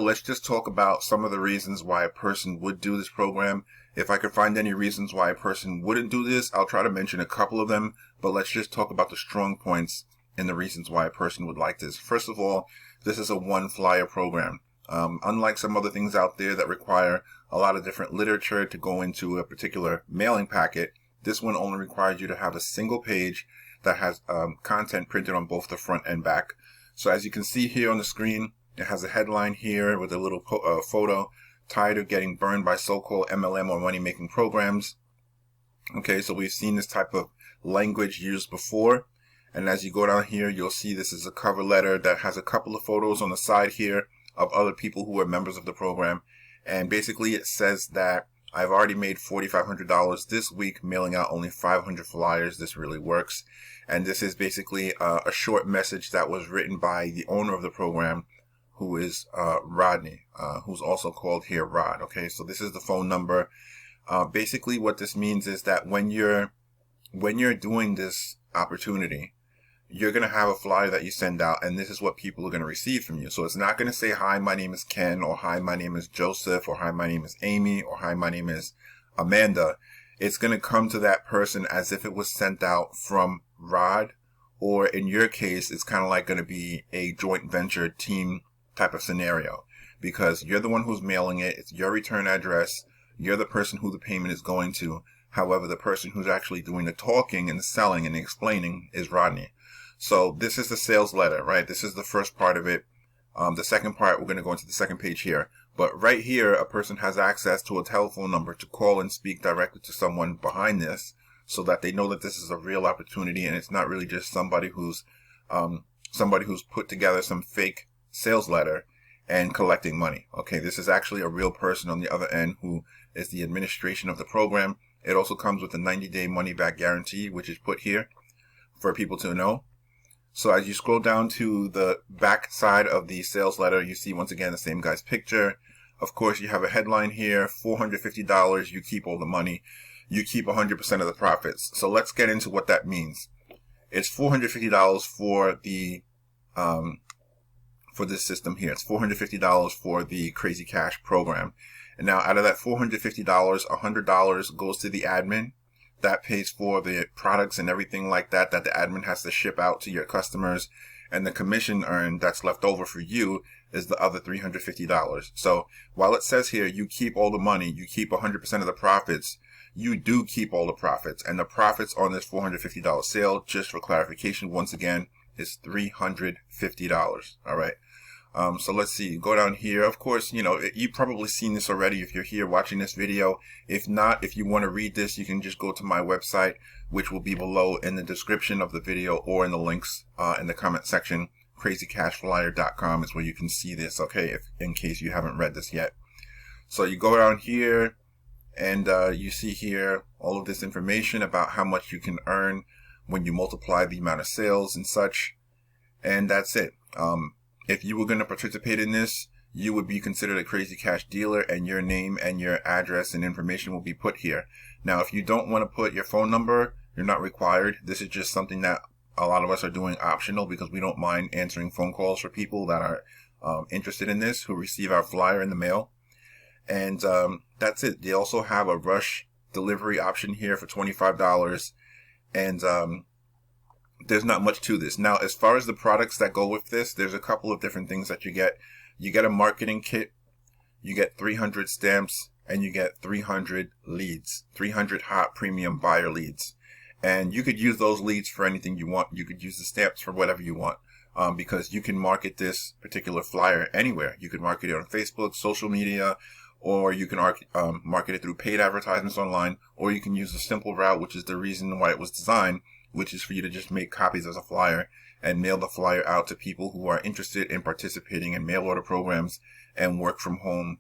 Let's just talk about some of the reasons why a person would do this program. If I could find any reasons why a person wouldn't do this, I'll try to mention a couple of them, but let's just talk about the strong points and the reasons why a person would like this. First of all, this is a one flyer program. Unlike some other things out there that require a lot of different literature to go into a particular mailing packet, this one only requires you to have a single page that has content printed on both the front and back. So as you can see here on the screen, it has a headline here with a little photo, tired of getting burned by so-called MLM or money-making programs. Okay, so we've seen this type of language used before. And as you go down here, you'll see this is a cover letter that has a couple of photos on the side here of other people who are members of the program. And basically it says that I've already made $4,500 this week mailing out only 500 flyers. This really works. And this is basically a short message that was written by the owner of the program, who is Rodney, who's also called here Rod. Okay, so this is the phone number. Basically what this means is that when you're doing this opportunity, you're going to have a flyer that you send out, and this is what people are going to receive from you. So it's not going to say, hi, my name is Ken, or hi, my name is Joseph, or hi, my name is Amy, or hi, my name is Amanda. It's going to come to that person as if it was sent out from Rod, or in your case, it's kind of like going to be a joint venture team type of scenario, because you're the one who's mailing it. It's your return address. You're the person who the payment is going to. However, the person who's actually doing the talking and the selling and the explaining is Rodney. So this is the sales letter, right? This is the first part of it. The second part, we're going to go into the second page here. But right here, a person has access to a telephone number to call and speak directly to someone behind this, so that they know that this is a real opportunity and it's not really just somebody who's put together some fake sales letter and collecting money. Okay, this is actually a real person on the other end who is the administration of the program. It also comes with a 90-day money-back guarantee, which is put here for people to know. So as you scroll down to the back side of the sales letter, you see once again the same guy's picture. Of course, you have a headline here, $450, you keep all the money. You keep 100% of the profits. So let's get into what that means. It's $450 for the for this system here. It's $450 for the Crazy Cash program. And now out of that $450, $100 goes to the admin. That pays for the products and everything like that the admin has to ship out to your customers. And the commission earned that's left over for you is the other $350. So while it says here, you keep all the money, you keep 100% of the profits, you do keep all the profits. And the profits on this $450 sale, just for clarification, once again, is $350. All right. So let's see, go down here. Of course, you've probably seen this already if you're here watching this video. If not, if you want to read this, you can just go to my website, which will be below in the description of the video or in the links in the comment section. crazycashflyer.com is where you can see this, okay, in case you haven't read this yet. So you go down here and you see here all of this information about how much you can earn when you multiply the amount of sales and such. And that's it. If you were going to participate in this, you would be considered a Crazy Cash dealer, and your name and your address and information will be put here. Now, if you don't want to put your phone number, you're not required. This is just something that a lot of us are doing optional because we don't mind answering phone calls for people that are interested in this, who receive our flyer in the mail. And that's it. They also have a rush delivery option here for $25. And there's not much to this. Now, as far as the products that go with this, there's a couple of different things that you get. You get a marketing kit, you get 300 stamps, and you get 300 leads, 300 hot premium buyer leads. And you could use those leads for anything you want. You could use the stamps for whatever you want, because you can market this particular flyer anywhere. You could market it on Facebook, social media, or you can market it through paid advertisements online, or you can use the simple route, which is the reason why it was designed, which is for you to just make copies as a flyer and mail the flyer out to people who are interested in participating in mail order programs and work from home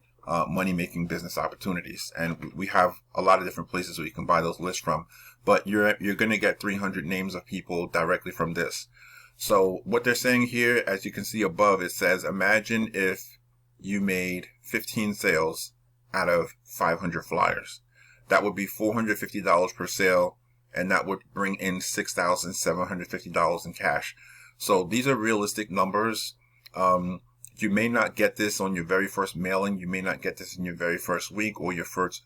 money-making business opportunities. And we have a lot of different places where you can buy those lists from, but you're going to get 300 names of people directly from this. So what they're saying here, as you can see above, it says, imagine if you made 15 sales out of 500 flyers. That would be $450 per sale, and that would bring in $6,750 in cash. So these are realistic numbers. You may not get this on your very first mailing. You may not get this in your very first week or your first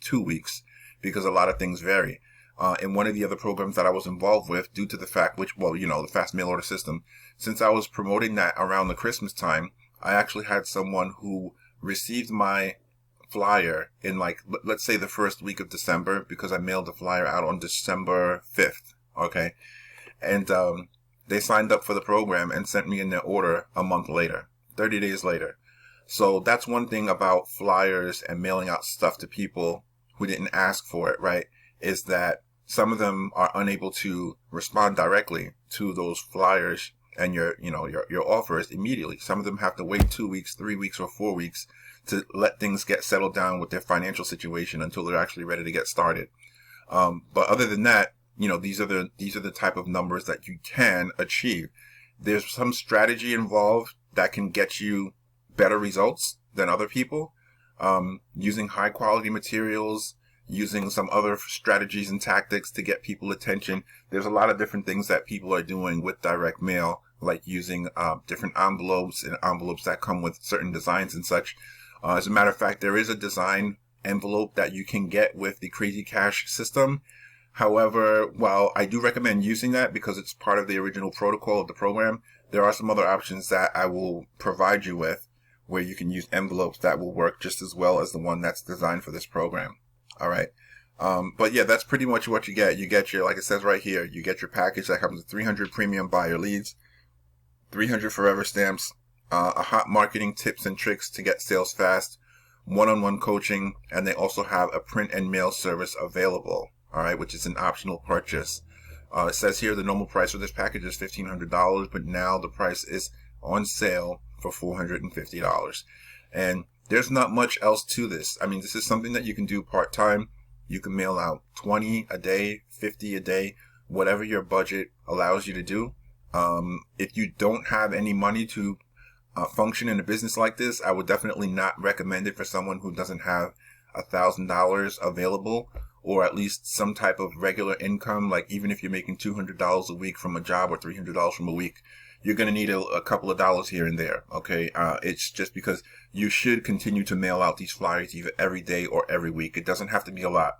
2 weeks, because a lot of things vary. In one of the other programs that I was involved with, due to the fact the fast mail order system, since I was promoting that around the Christmas time, I actually had someone who received my flyer in let's say the first week of December, because I mailed the flyer out on December 5th. Okay. And, they signed up for the program and sent me in their order a month later, 30 days later. So that's one thing about flyers and mailing out stuff to people who didn't ask for it, right? Is that some of them are unable to respond directly to those flyers and your offers immediately. Some of them have to wait 2 weeks, 3 weeks, or 4 weeks to let things get settled down with their financial situation until they're actually ready to get started. But other than that, these are the type of numbers that you can achieve. There's some strategy involved that can get you better results than other people. Using high quality materials, using some other strategies and tactics to get people attention. There's a lot of different things that people are doing with direct mail, like using different envelopes and envelopes that come with certain designs and such. As a matter of fact, there is a design envelope that you can get with the Crazy Cash system. However, while I do recommend using that because it's part of the original protocol of the program, there are some other options that I will provide you with where you can use envelopes that will work just as well as the one that's designed for this program. All right. But yeah, that's pretty much what you get. You get your, like it says right here, you get your package that comes with 300 premium buyer leads, 300 forever stamps, a hot marketing tips and tricks to get sales fast, one-on-one coaching, and they also have a print and mail service available. All right, which is an optional purchase. It says here the normal price for this package is $1,500, but now the price is on sale for $450. And there's not much else to this. I mean, this is something that you can do part-time. You can mail out 20 a day, 50 a day, whatever your budget allows you to do. If you don't have any money to function in a business like this, I would definitely not recommend it for someone who doesn't have $1,000 available, or at least some type of regular income. Like even if you're making $200 a week from a job or $300 from a week, you're going to need a couple of dollars here and there. Okay. It's just because you should continue to mail out these flyers either every day or every week. It doesn't have to be a lot,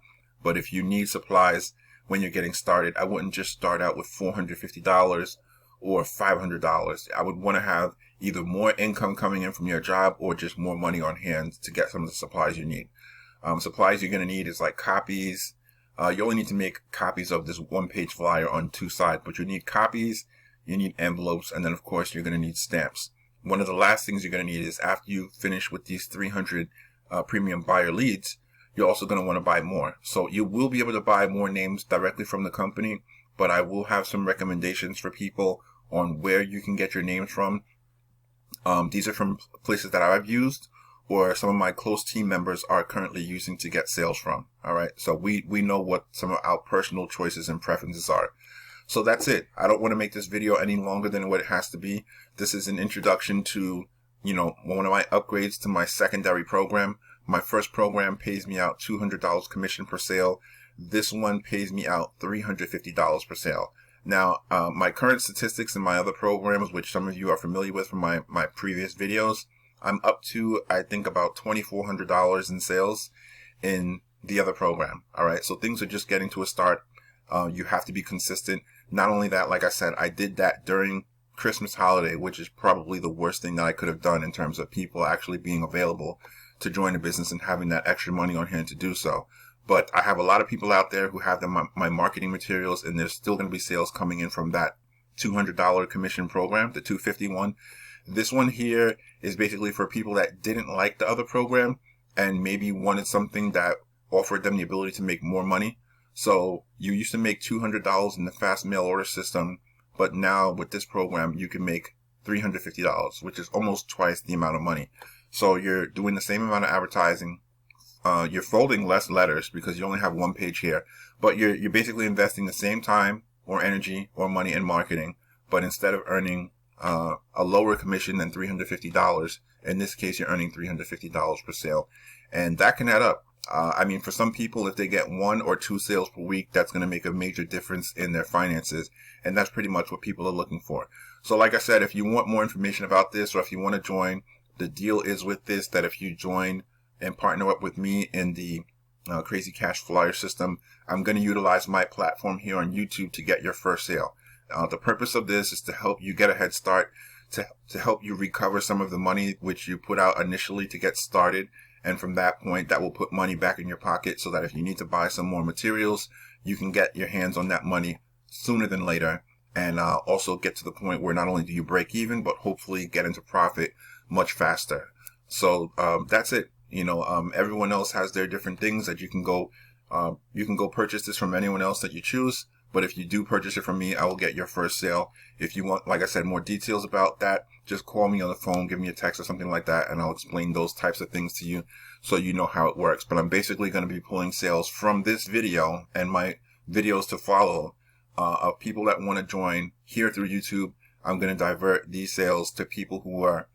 but if you need supplies when you're getting started, I wouldn't just start out with $450 or $500. I would want to have either more income coming in from your job or just more money on hand to get some of the supplies you need. Supplies you're going to need is like copies. You only need to make copies of this one-page flyer on 2 sides, but you need copies, you need envelopes, and then of course you're going to need stamps. One of the last things you're going to need is after you finish with these 300 premium buyer leads, you're also going to want to buy more. So you will be able to buy more names directly from the company, but I will have some recommendations for people on where you can get your names from. These are from places that I've used, or some of my close team members are currently using to get sales from. All right. So we know what some of our personal choices and preferences are. So that's it. I don't want to make this video any longer than what it has to be. This is an introduction to, one of my upgrades to my secondary program. My first program pays me out $200 commission per sale. This one pays me out $350 per sale. Now, my current statistics in my other programs, which some of you are familiar with from my previous videos, I'm up to, I think, about $2,400 in sales in the other program. All right. So things are just getting to a start. You have to be consistent. Not only that, like I said, I did that during Christmas holiday, which is probably the worst thing that I could have done in terms of people actually being available to join the business and having that extra money on hand to do so. But I have a lot of people out there who have my marketing materials, and there's still going to be sales coming in from that $200 commission program, the $251. This one here is basically for people that didn't like the other program and maybe wanted something that offered them the ability to make more money. So you used to make $200 in the fast mail order system, but now with this program, you can make $350, which is almost twice the amount of money. So you're doing the same amount of advertising. You're folding less letters because you only have one page here, but you're basically investing the same time or energy or money in marketing, but instead of earning a lower commission than $350, in this case, you're earning $350 per sale. And that can add up. I mean, for some people, if they get 1 or 2 sales per week, that's going to make a major difference in their finances. And that's pretty much what people are looking for. So like I said, if you want more information about this, or if you want to join, the deal is with this, that if you join and partner up with me in the Crazy Cash Flyer system, I'm going to utilize my platform here on YouTube to get your first sale. The purpose of this is to help you get a head start, to help you recover some of the money which you put out initially to get started. And from that point, that will put money back in your pocket so that if you need to buy some more materials, you can get your hands on that money sooner than later. And also get to the point where not only do you break even, but hopefully get into profit much faster. So that's it. Everyone else has their different things that you can go purchase this from anyone else that you choose. But if you do purchase it from me, I will get your first sale. If you want, like I said, more details about that, just call me on the phone, give me a text or something like that, and I'll explain those types of things to you so you know how it works. But I'm basically going to be pulling sales from this video and my videos to follow of people that want to join here through YouTube. I'm going to divert these sales to people who are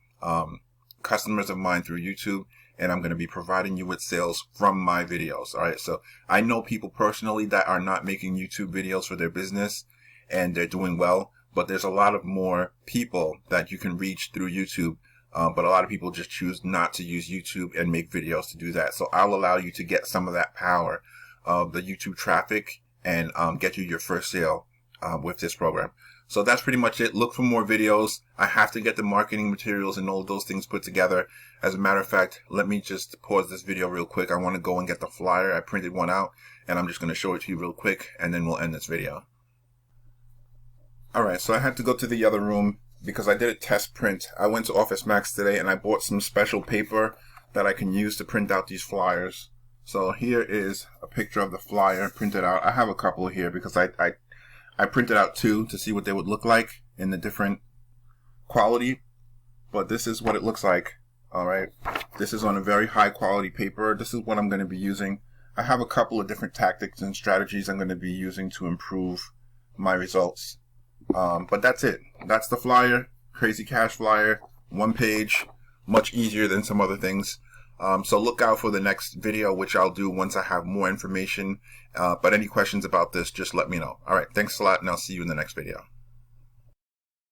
customers of mine through YouTube, and I'm going to be providing you with sales from my videos. All right. So I know people personally that are not making YouTube videos for their business and they're doing well, but there's a lot of more people that you can reach through YouTube. But a lot of people just choose not to use YouTube and make videos to do that. So I'll allow you to get some of that power of the YouTube traffic and get you your first sale with this program. So that's pretty much it. Look for more videos. I have to get the marketing materials and all of those things put together. As a matter of fact, let me just pause this video real quick. I want to go and get the flyer. I printed one out and I'm just going to show it to you real quick and then we'll end this video. Alright, so I had to go to the other room because I did a test print. I went to Office Max today and I bought some special paper that I can use to print out these flyers. So here is a picture of the flyer printed out. I have a couple here because I printed out two to see what they would look like in the different quality, but this is what it looks like. All right, this is on a very high quality paper. This is what I'm going to be using. I have a couple of different tactics and strategies I'm going to be using to improve my results. But that's it. That's the flyer, Crazy Cash Flyer, one page, much easier than some other things. So look out for the next video, which I'll do once I have more information. But any questions about this, just let me know. All right. Thanks a lot, and I'll see you in the next video.